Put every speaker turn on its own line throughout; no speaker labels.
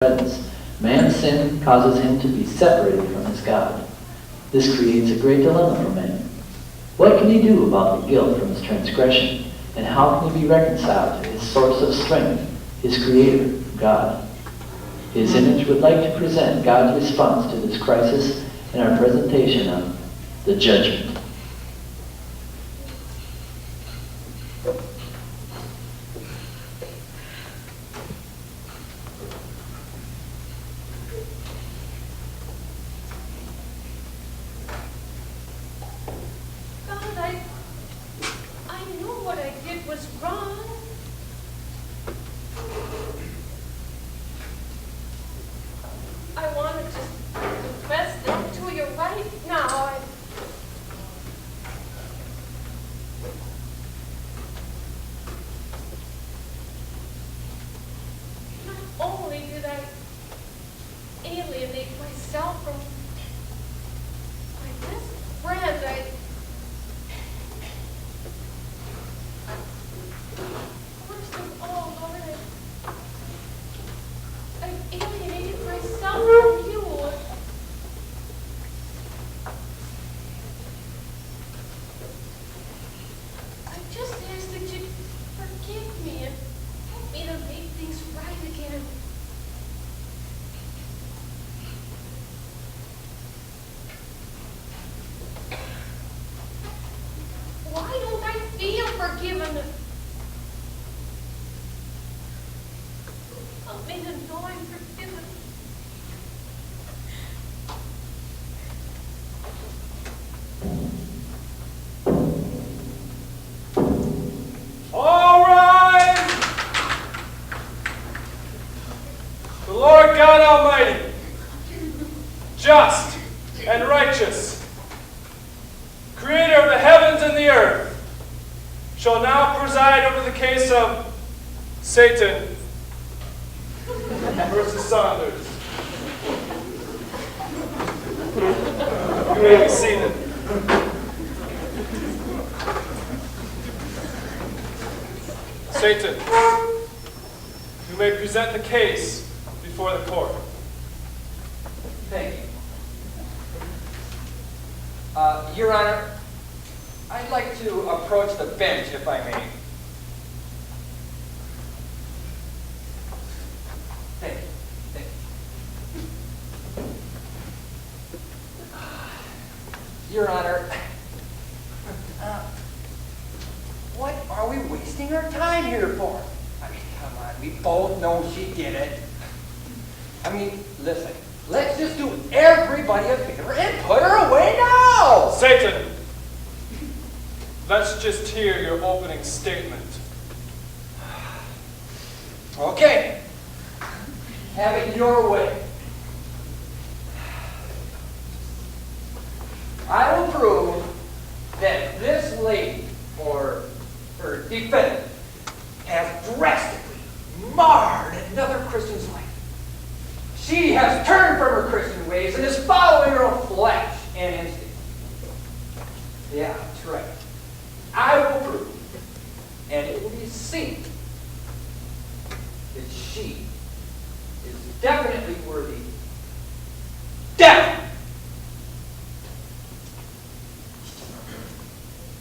presence. Man's sin causes him to be separated from his God. This creates a great dilemma for man. What can he do about the guilt from his transgression? And how can he be reconciled to his source of strength, his Creator, God? His image would like to present God's response to this crisis in our presentation of the judgment.
Just and righteous, Creator of the heavens and the earth, shall now preside over the case of Satan versus Saunders. You may be seated. Satan, you may present the case before the court.
Thank you. Your Honor, I'd like to approach the bench, if I may. Thank you. Thank you. Your Honor, what are we wasting our time here for? I mean, come on, we both know she did it. I mean, listen. Let's just do everybody a favor and put her away now!
Satan, let's just hear your opening statement.
Okay. Have it your way. I will prove that this lady, or her defendant, has drastically marred another Christian's life. She has turned from her Christian ways and is following her own flesh and instinct. Yeah, that's right. I will prove, and it will be seen, that she is definitely worthy. Definitely!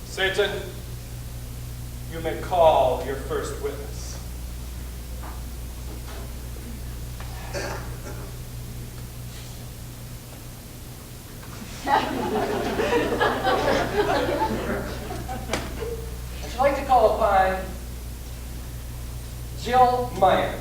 Satan, you may call your first witness.
I'd like to call upon Jill Meyer.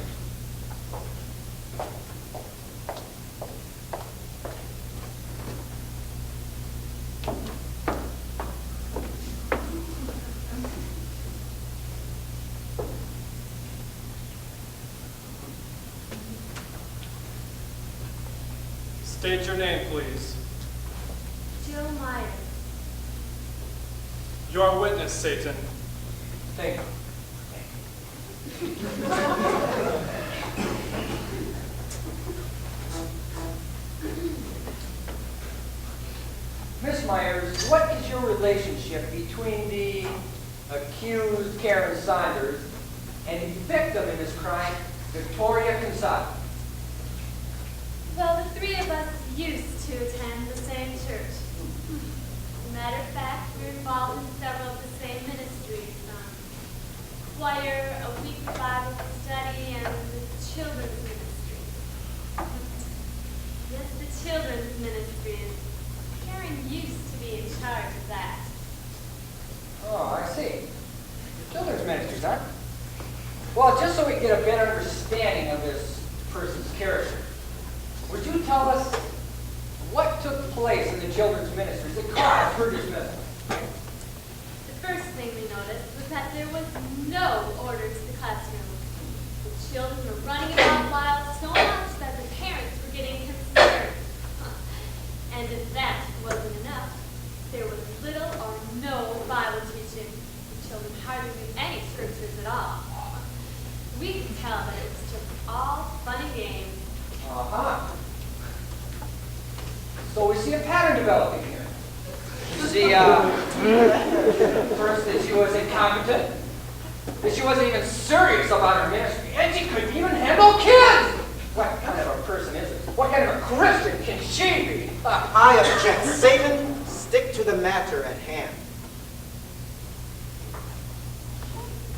State your name, please.
Jill Meyer.
Your witness, Satan.
Thank you. Miss Myers, what is your relationship between the accused Karen Saunders and the victim in this crime, Victoria Consada?
to attend the same church. As a matter of fact, we're involved in several of the same ministries. Choir, a weekly Bible study, and the children's ministry. Yes, the children's ministry. Karen used to be in charge of that.
Oh, I see. Children's ministries, huh? Well, just so we get a better understanding of this person's character, would you tell us what took place in the children's ministries that caused her dismissal?
The first thing we noticed was that there was no order to the classroom. The children were running about wild so much that the parents were getting concerned. And if that wasn't enough, there was little or no Bible teaching. The children hardly knew any scriptures at all. We could tell that it was just all fun and games.
Uh-huh. So we see a pattern developing here. You see, first that she was incompetent, that she wasn't even serious about her ministry, and she couldn't even handle kids! What kind of a person is this? What kind of a Christian can she be?
I object. Satan, stick to the matter at hand.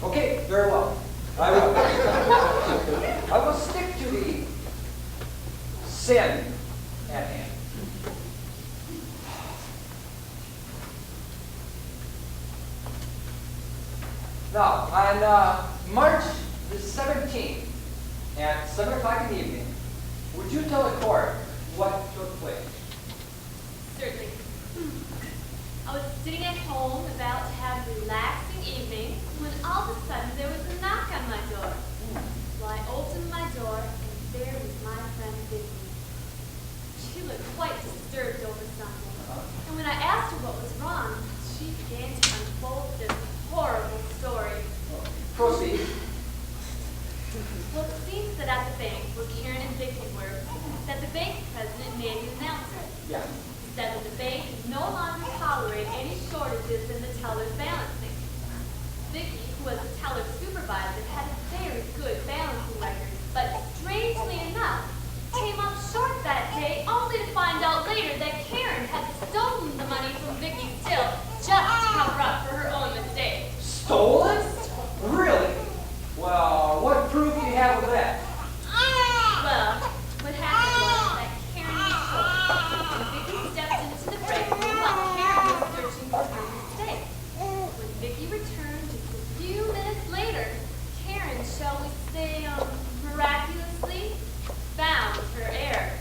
Okay, very well. I will stick to the sin at hand. Now, on March the 17th at 7 o'clock in the evening, would you tell the court what took place?
Certainly. I was sitting at home about to have a relaxing evening when all of a sudden there was a knock on my door. So I opened my door and there was my friend Vicky. She looked quite disturbed over something. And when I asked her what was wrong, she began to unfold this horrible story.
Proceed.
Well, it seems that at the bank where Karen and Vicky worked, that the bank president made an announcement.
Yeah.
He said that the bank no longer tolerate any shortages in the teller's balancing. Vicky, who was the teller supervisor, had a very good balancing record, but strangely enough, came up short that day only to find out later that Karen had stolen the money from Vicky's till just to cover up for her own mistake.
Stolen? Really? Well, what proof do you have of that?
Well, what happened was that Karen was told, and Vicky stepped into the break room while Karen was searching for her mistake. When Vicky returned just a few minutes later, Karen, shall we say, miraculously, found her error.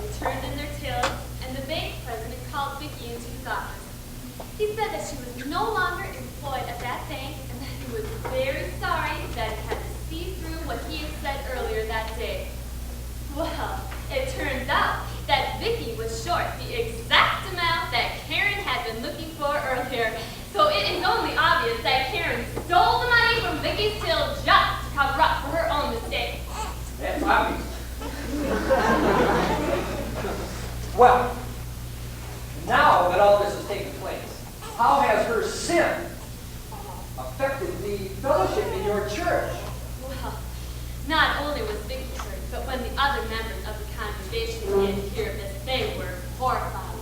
They turned in their tills, and the bank president called Vicky into his office. He said that she was no longer employed at that bank and that he was very sorry that he had to see through what he had said earlier that day. Well, it turns out that Vicky was short the exact amount that Karen had been looking for earlier. So it is only obvious that Karen stole the money from Vicky's till just to cover up for her own mistake.
That's obvious. Well, now that all this has taken place, how has her sin affected the fellowship in your church?
Well, not only was Vicky hurt, but when the other members of the congregation began to hear of this, they were horrified.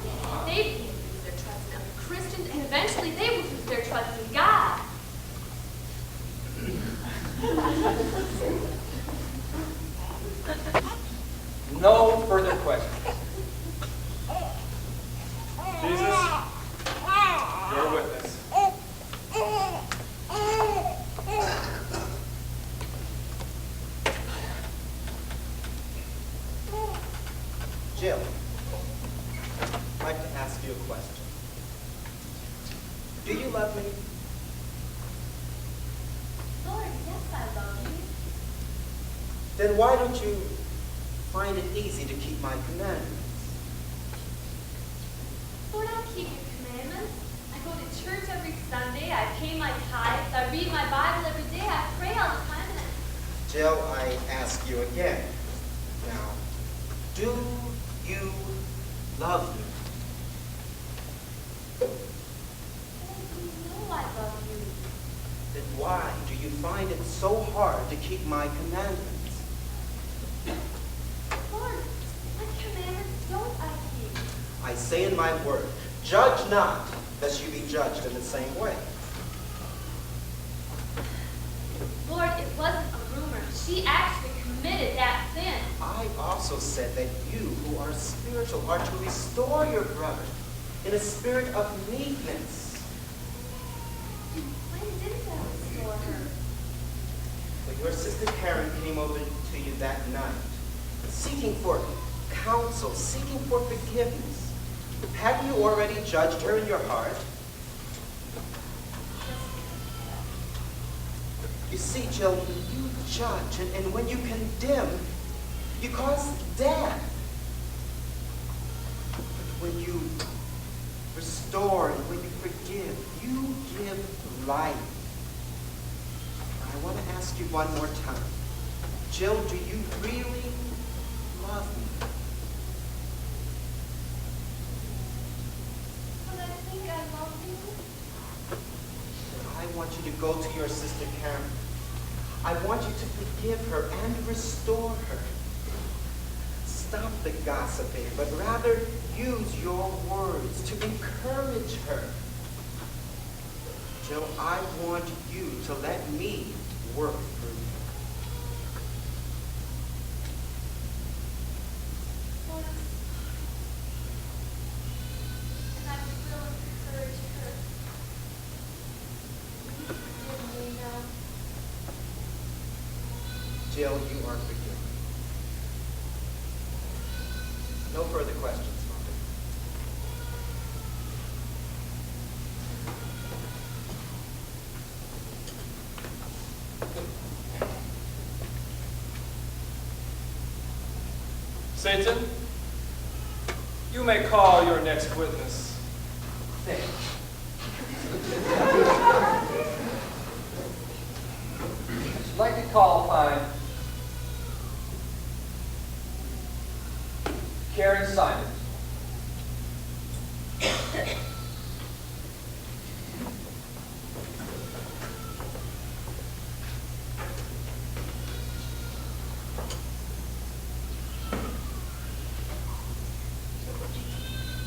They began to lose their trust in other Christians, and eventually they would lose their trust in God.
No further questions.
Jesus, you're with us.
Jill, I'd like to ask you a question. Do you love me?
Lord, yes, I love you.
Then why don't you find it easy to keep my commandments?
Lord, I keep your commandments. I go to church every Sunday. I pay my tithes. I read my Bible every day. I pray all the time.
Jill, I ask you again. Now, do you love me?
You know I love you.
Then why do you find it so hard to keep my commandments?
Lord, what commandments don't I
say in my word, judge not, lest you be judged in the same way.
Lord, it wasn't a rumor. She actually committed that sin.
I also said that you who are spiritual are to restore your brother in a spirit of meekness.
When did that restore her?
When your sister Karen came over to you that night, seeking for counsel, seeking for forgiveness, hadn't you already judged her in your heart? You see, Jill, when you judge and when you condemn, you cause death. But when you restore and when you forgive, you give life. I want to ask you one more time. Jill, do you really love me?
But I think I love you.
I want you to go to your sister Karen. I want you to forgive her and restore her. Stop the gossiping, but rather use your words to encourage her. Jill, I want you to let me work for you.
Yes. And I will encourage her. Forgive me now.
Jill, you are forgiven. No further questions, Father.
Satan, you may call your next witness.
Say, I'd like to call upon Karen Simons.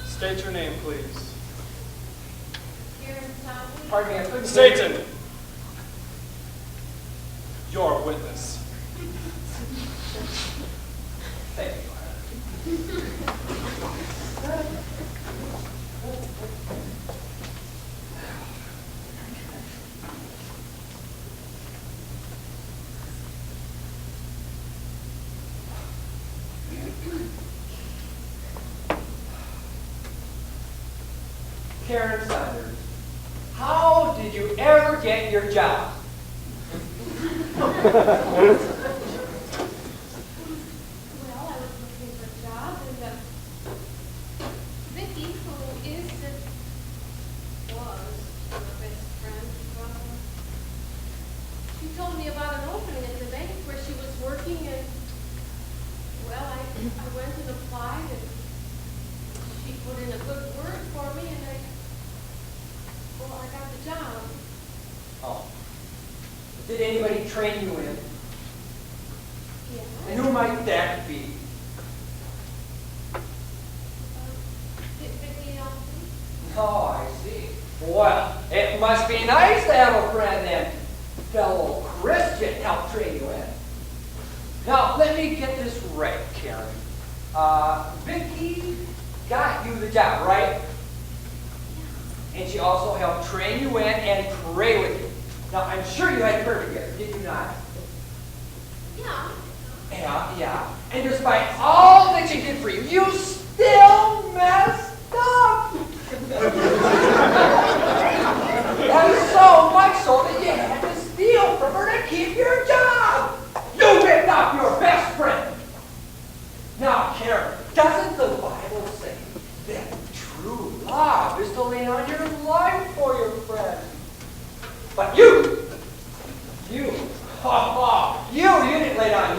State your name, please.
Karen Simon.
Pardon me, I couldn't hear you.
Satan, your witness.
Thank you. Karen Saunders, how did you ever get your job?
Well, I was looking for a job, and Vicky, who is and was my best friend, she told me about an opening at the bank where she was working, and well, I went and applied, and she put in a good word for me, and I got the job.
Oh. Did anybody train you in?
Yeah.
And who might that be?
Vicky Elton.
Oh, I see. Well, it must be nice to have a friend then. Fellow Christian help train you in. Now, let me get this right, Karen. Vicky got you the job, right? And she also helped train you in and pray with you. Now, I'm sure you had prayer together, did you not?
Yeah.
Yeah. And despite all that she did for you, you still messed up. And so much so that you had to steal from her to keep your job. You ripped off your best friend. Now, Karen, doesn't the Bible say that true love is to lay down your life for your friend? But you didn't lay down